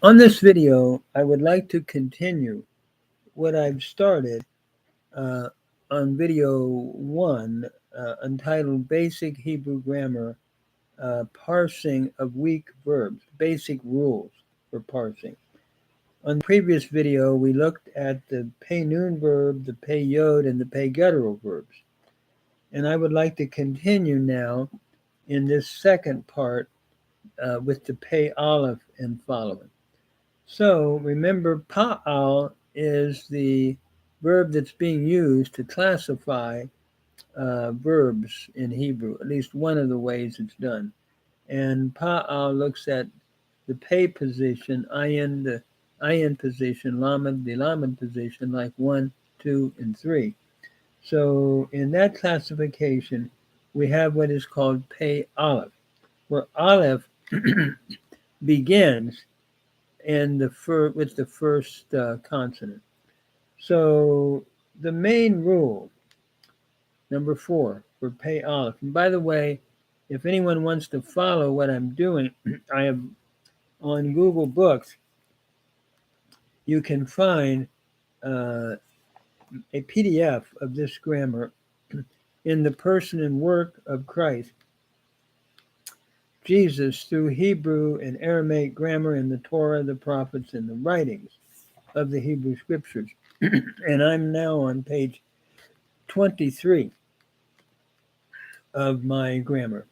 On this video, I would like to continue what I've started uh, on video 1, entitled Basic Hebrew Grammar, Parsing of Weak Verbs, Basic Rules for Parsing. On the previous video, we looked at the pay noon verb, the pay yod, and the pay guttural verbs. And I would like to continue now in this second part with the pay aleph and following. So remember, pa'al is the verb that's being used to classify verbs in Hebrew, at least one of the ways it's done. And pa'al looks at the pay position, ayin, the ayin position, lamed, the lamed position, like 1, 2, and 3. So in that classification, we have what is called pay aleph, where aleph begins and with the first consonant. So the main rule, number 4, for pay aleph. And by the way, if anyone wants to follow what I'm doing, I have on Google Books, you can find a PDF of this grammar in the person and work of Christ Jesus through Hebrew and Aramaic grammar in the Torah, the prophets, and the writings of the Hebrew scriptures. And I'm now on page 23 of my grammar.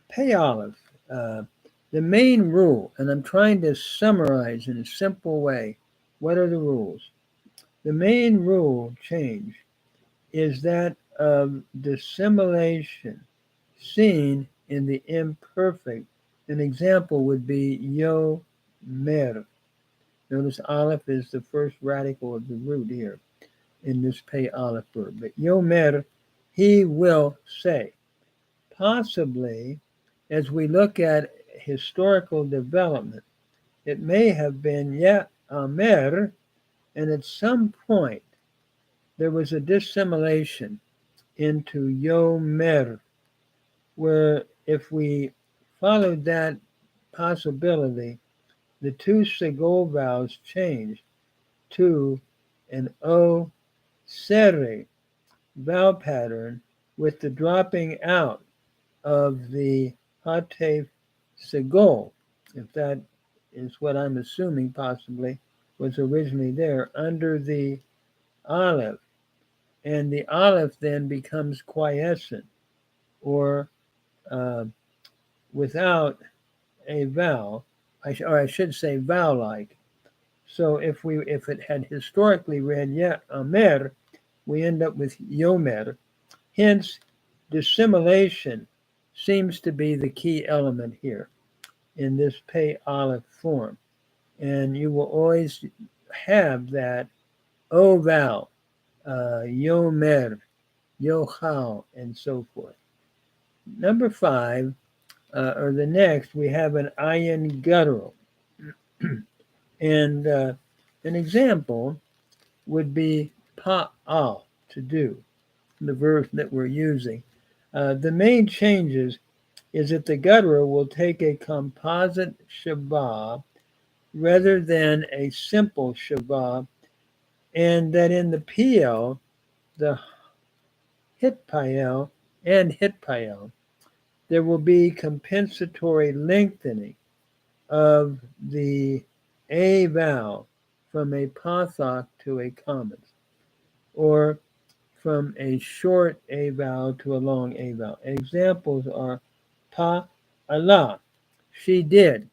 Pay aleph, the main rule, and I'm trying to summarize in a simple way. What are the rules? The main rule change is that of dissimulation seen in the imperfect. An example would be yo mer. Notice aleph is the first radical of the root here in this pay aleph verb. But yo mer, he will say. Possibly, as we look at historical development, it may have been ya amer, and at some point there was a dissimulation into yo mer, where if we followed that possibility, the two segol vowels changed to an o sere vowel pattern with the dropping out of the hatef segol, if that is what I'm assuming possibly was originally there, under the aleph. And the aleph then becomes quiescent, or uh, without a vowel, or I should say vowel-like. So if it had historically read ya amer, we end up with yomer. Hence, dissimulation seems to be the key element here in this pay aleph form. And you will always have that O vowel, yomer, yochal, and so forth. Number 5, or the next, we have an ayin guttural. And an example would be pa'al, to do, the verb that we're using. The main changes is that the guttural will take a composite shabab rather than a simple shabab, and that in the PL, the hitpayel and hitpayel, there will be compensatory lengthening of the A vowel from a pathak to a common, or from a short A vowel to a long A vowel. Examples are pa Allah, she did,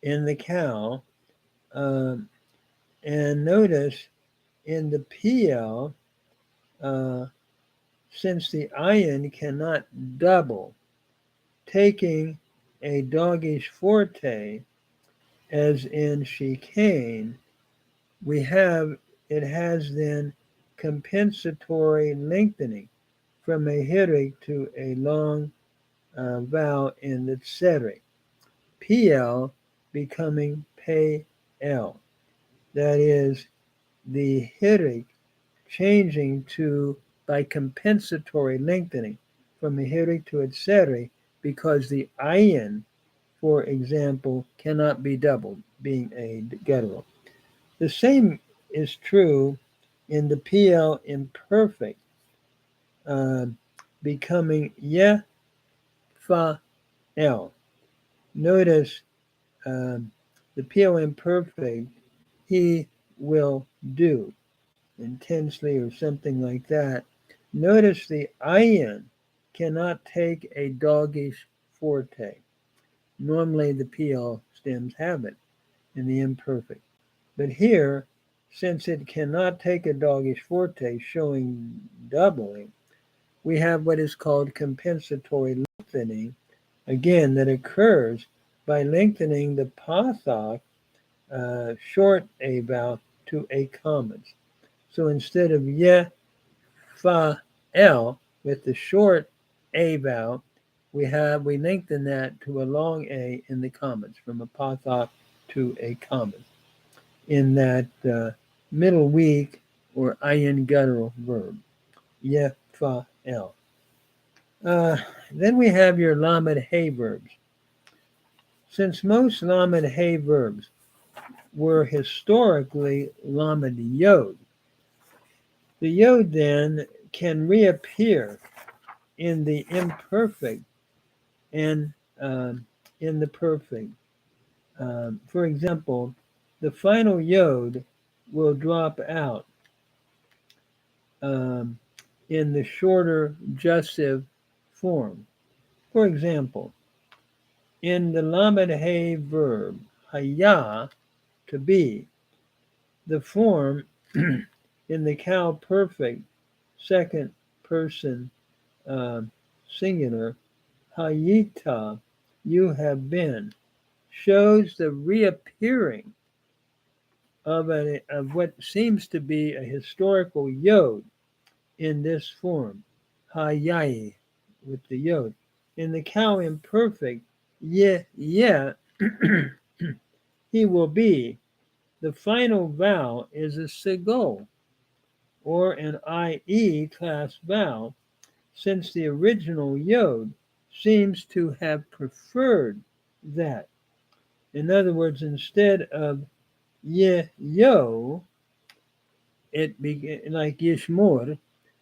in the cow. And notice in the PL, since the ayin cannot double, taking a doggish forte, as in chicane, we have, it has then compensatory lengthening from a hirig to a long vowel in the tseri. PL becoming pay L. That is, the hirig changing to by compensatory lengthening from a hirig to a tseri, because the ayin for example, cannot be doubled, being a guttural. The same is true in the PL imperfect, becoming ye, fa, l. Notice the PL imperfect, he will do, intensely or something like that. Notice the Ayin cannot take a doggish forte. Normally the PL stems have it in the imperfect. But here, since it cannot take a doggish forte, showing doubling, we have what is called compensatory lengthening, again, that occurs by lengthening the pathok, short a vowel, to a common. So instead of ye, fa, l, with the short a vowel, we lengthen that to a long a in the commons, from a pathok to a common, in that middle weak or ayin guttural verb, ye, fa, l. Then we have your lamed hey verbs. Since most lamed hey verbs were historically lamed yod, the yod then can reappear in the imperfect and in the perfect. For example, the final yod will drop out in the shorter jussive form. For example, in the lamed hey verb haya, to be, the form in the cow perfect second person singular, hayita, you have been, shows the reappearing of what seems to be a historical yod in this form, hayai, with the yod. In the cow imperfect, ye, he will be, the final vowel is a sigol, or an IE class vowel, since the original yod seems to have preferred that. In other words, instead of ye, yo, it became like yishmor,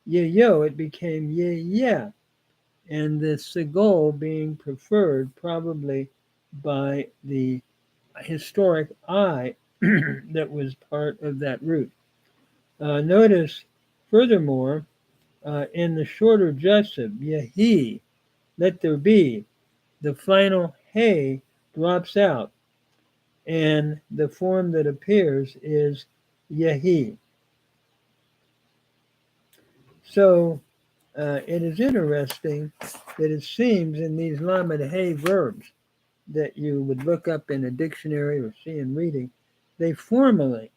ye, yo, it became ye, yeah, and the sigol being preferred probably by the historic I that was part of that root. Notice, furthermore, in the shorter jussive, yehi, let there be, the final hey drops out, and the form that appears is yehi. So it is interesting that it seems in these lamed hey verbs that you would look up in a dictionary or see in reading, they formally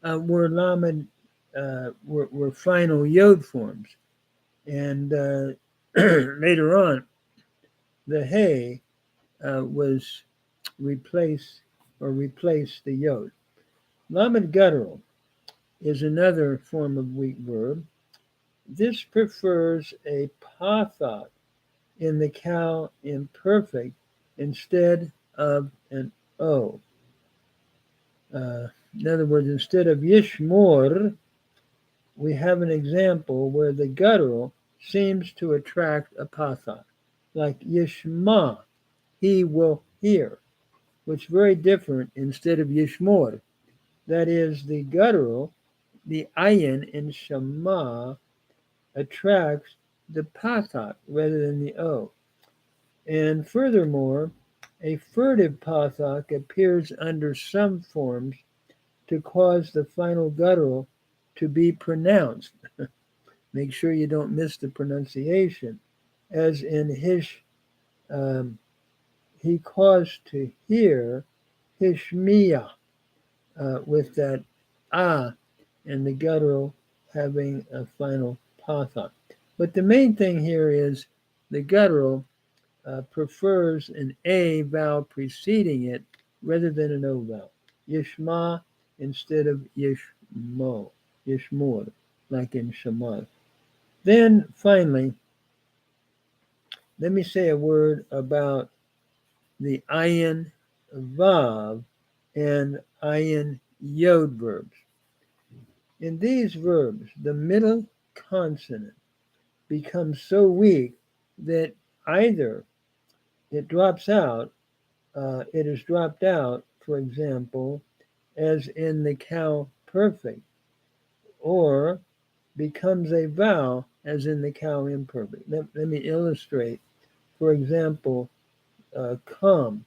were lamed, were final yod forms, and later on, the hey was replaced the yod. Lamed guttural is another form of weak verb. This prefers a pathok in the cow imperfect instead of an o. In other words, instead of yishmor, we have an example where the guttural seems to attract a pathok, like yishma, he will hear, which is very different instead of yishmor. That is, the guttural, the ayin in shema, attracts the pathak rather than the o. And furthermore, a furtive pathak appears under some forms to cause the final guttural to be pronounced. Make sure you don't miss the pronunciation. As in hish, he caused to hear hishmiya, with that and the guttural having a final pathak. But the main thing here is the guttural prefers an a vowel preceding it rather than an o vowel. Yishma instead of yishmor, like in Shema. Then finally, let me say a word about the Ayin Vav and Ayin Yod verbs. In these verbs, the middle consonant becomes so weak that either it drops out, it is dropped out, for example, as in the cow perfect, or becomes a vowel, as in the cow imperfect. Let me illustrate. For example, come,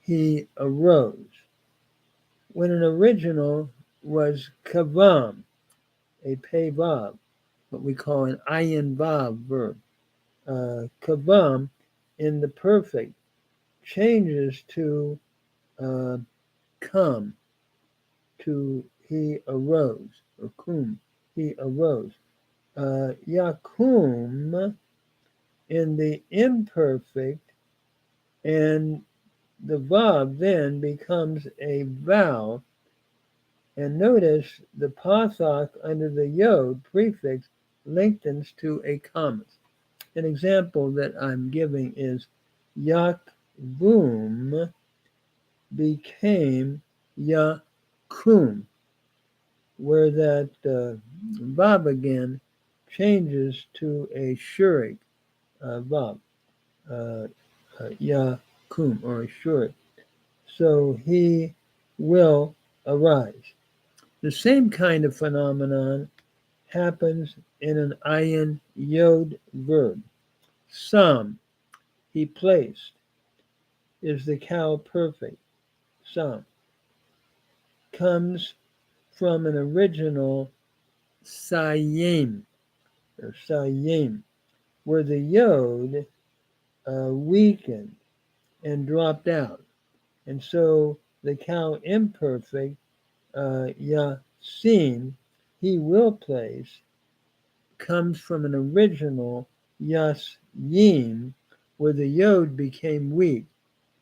he arose. When an original was kavam, a pei vav, what we call an ayin vav verb. Kavam in the perfect changes to come, to he arose, or kum, he arose. Yakum in the imperfect, and the vav then becomes a vowel. And notice the pathak under the yod prefix lengthens to a comma. An example that I'm giving is yakvum became yakum, where that vav again changes to a shurik vav, yakum, or a shurik. So he will arise. The same kind of phenomenon happens in an ayin yod verb. Some, he placed, is the cow perfect. Some comes from an original sayim, or sayim, where the yod weakened and dropped out. And so the cow imperfect, yasim, he will place, comes from an original yim, where the yod became weak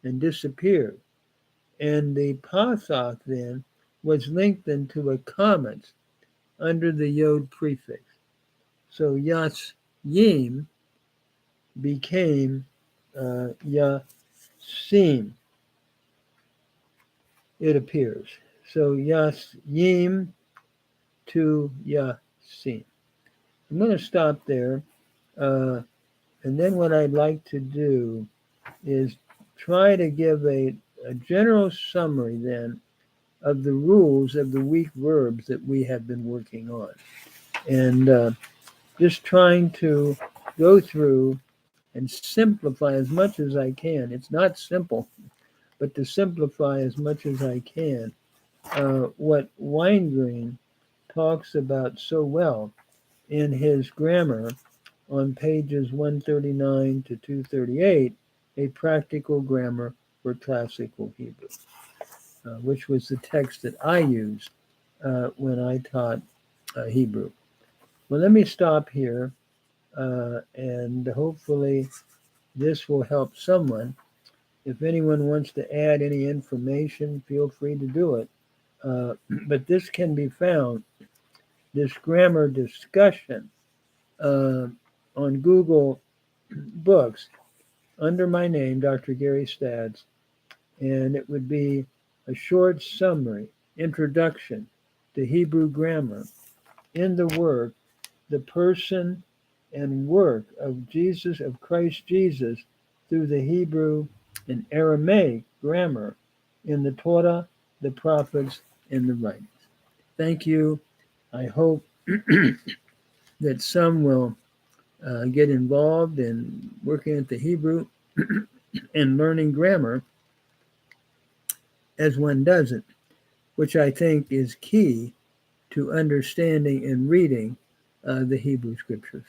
and disappeared. And the pathak then was lengthened to a comma under the yod prefix. So yasim became yasim, it appears. So yasim to yasim. I'm going to stop there. And then what I'd like to do is try to give a general summary then of the rules of the weak verbs that we have been working on. And just trying to go through and simplify as much as I can. It's not simple, but to simplify as much as I can what Weingreen talks about so well in his grammar on pages 139 to 238, A Practical Grammar for Classical Hebrew, which was the text that I used when I taught Hebrew. Well, let me stop here, and hopefully this will help someone. If anyone wants to add any information, feel free to do it. But this can be found, this grammar discussion, on Google Books under my name, Dr. Gary Stads, and it would be a short summary, introduction to Hebrew grammar in the work, The Person and Work of Jesus, of Christ Jesus, through the Hebrew and Aramaic grammar in the Torah, the prophets, and the writings. Thank you. I hope that some will get involved in working at the Hebrew and learning grammar as one does it, which I think is key to understanding and reading the Hebrew scriptures.